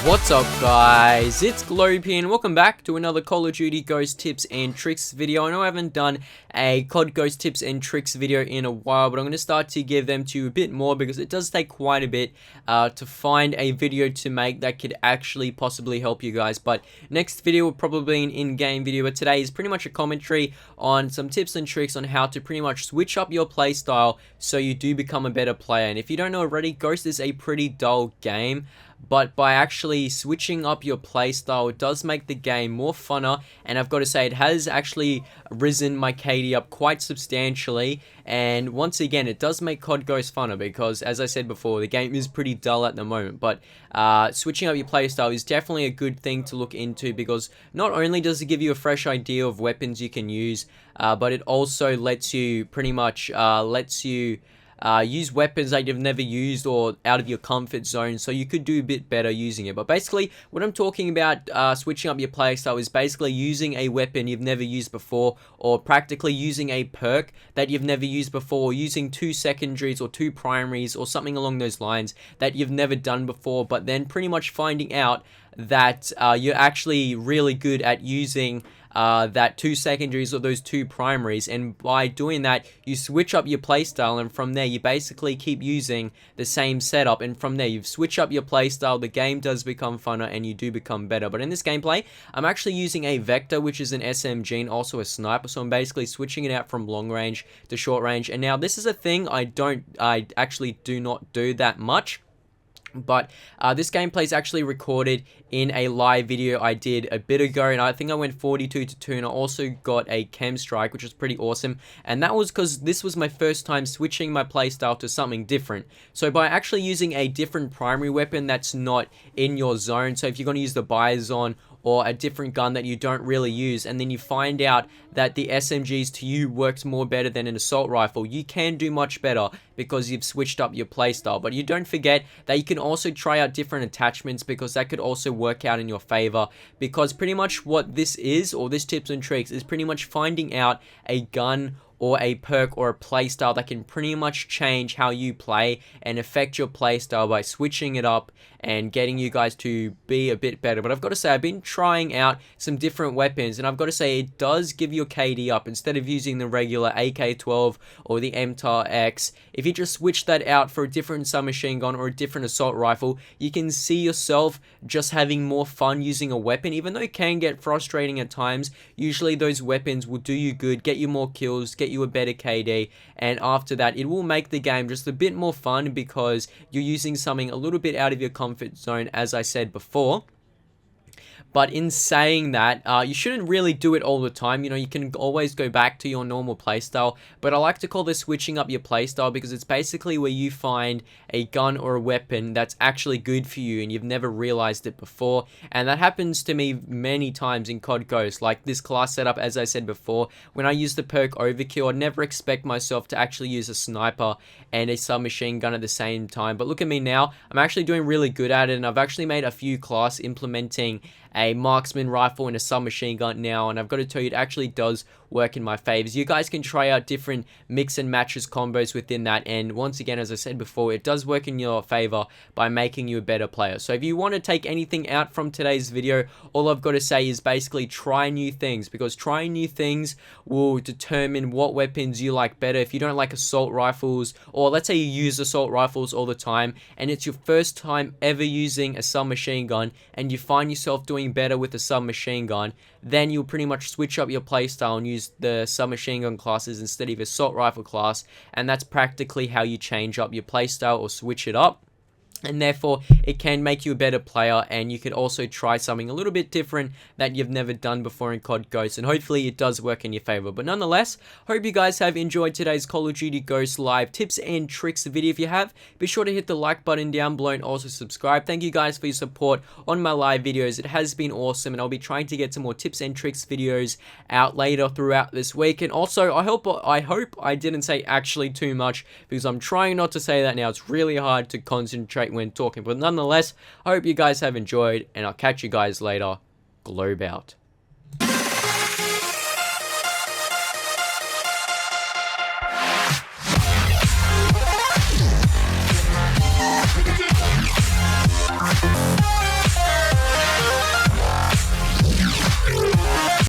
What's up guys, it's Globe here and welcome back to another Call of Duty Ghost Tips and Tricks video. I know I haven't done a COD Ghost Tips and Tricks video in a while, but I'm going to start to give them to you a bit more because it does take quite a bit to find a video to make that could actually possibly help you guys. But next video will probably be an in-game video, but today is pretty much a commentary on some tips and tricks on how to pretty much switch up your playstyle so you do become a better player. And if you don't know already, Ghost is a pretty dull game, but by actually switching up your playstyle, it does make the game more funner, and I've got to say it has actually risen my KD up quite substantially. And once again, it does make COD Ghost funner because, as I said before, the game is pretty dull at the moment. But switching up your playstyle is definitely a good thing to look into because not only does it give you a fresh idea of weapons you can use, but it also lets you pretty much use weapons that you've never used or out of your comfort zone, so you could do a bit better using it. But basically, what I'm talking about switching up your playstyle is basically using a weapon you've never used before, or practically using a perk that you've never used before, or using 2 secondaries or 2 primaries or something along those lines that you've never done before, but then pretty much finding out that you're actually really good at using that 2 secondaries or those 2 primaries, and by doing that you switch up your playstyle, and from there you basically keep using the same setup, and from there you've switched up your playstyle, the game does become funner and you do become better. But in this gameplay I'm actually using a Vector, which is an SMG and also a sniper, so I'm basically switching it out from long range to short range. And now this is a thing I actually do not do that much, but this gameplay is actually recorded in a live video I did a bit ago, and I think I went 42-2, and I also got a chem strike, which was pretty awesome. And that was because this was my first time switching my playstyle to something different. So by actually using a different primary weapon that's not in your zone, so if you're going to use the Bison or a different gun that you don't really use, and then you find out that the SMGs to you works more better than an assault rifle, you can do much better because you've switched up your playstyle. But you don't forget that you can also try out different attachments, because that could also work out in your favor, because pretty much what this is, or this tips and tricks, is pretty much finding out a gun or a perk or a playstyle that can pretty much change how you play and affect your playstyle by switching it up and getting you guys to be a bit better. But I've got to say, I've been trying out some different weapons, and I've got to say it does give your KD up. Instead of using the regular AK-12 or the MTAR X, if you just switch that out for a different submachine gun or a different assault rifle, you can see yourself just having more fun using a weapon. Even though it can get frustrating at times, usually those weapons will do you good, get you more kills, get you a better KD, and after that it will make the game just a bit more fun because you're using something a little bit out of your comfort zone, as I said before. But in saying that, you shouldn't really do it all the time. You know, you can always go back to your normal playstyle. But I like to call this switching up your playstyle because it's basically where you find a gun or a weapon that's actually good for you and you've never realized it before. And that happens to me many times in COD Ghost. Like this class setup, as I said before, when I use the perk Overkill, I'd never expect myself to actually use a sniper and a submachine gun at the same time. But look at me now. I'm actually doing really good at it, and I've actually made a few class implementing a marksman rifle and a submachine gun now, and I've got to tell you, it actually does work in my favors. You guys can try out different mix and matches combos within that, and once again, as I said before, it does work in your favor by making you a better player. So if you want to take anything out from today's video, all I've got to say is basically try new things, because trying new things will determine what weapons you like better. If you don't like assault rifles, or let's say you use assault rifles all the time and it's your first time ever using a submachine gun and you find yourself doing better with a submachine gun, then you'll pretty much switch up your playstyle and use the submachine gun classes instead of assault rifle class, and that's practically how you change up your playstyle or switch it up. And therefore it can make you a better player, and you could also try something a little bit different that you've never done before in COD Ghost, and hopefully it does work in your favor. But nonetheless, hope you guys have enjoyed today's Call of Duty Ghost live tips and tricks video. If you have, be sure to hit the like button down below and also subscribe. Thank you guys for your support on my live videos. It has been awesome, and I'll be trying to get some more tips and tricks videos out later throughout this week. And also, I hope I didn't say actually too much, because I'm trying not to say that now. It's really hard to concentrate when talking. But nonetheless, I hope you guys have enjoyed, and I'll catch you guys later. Globe out.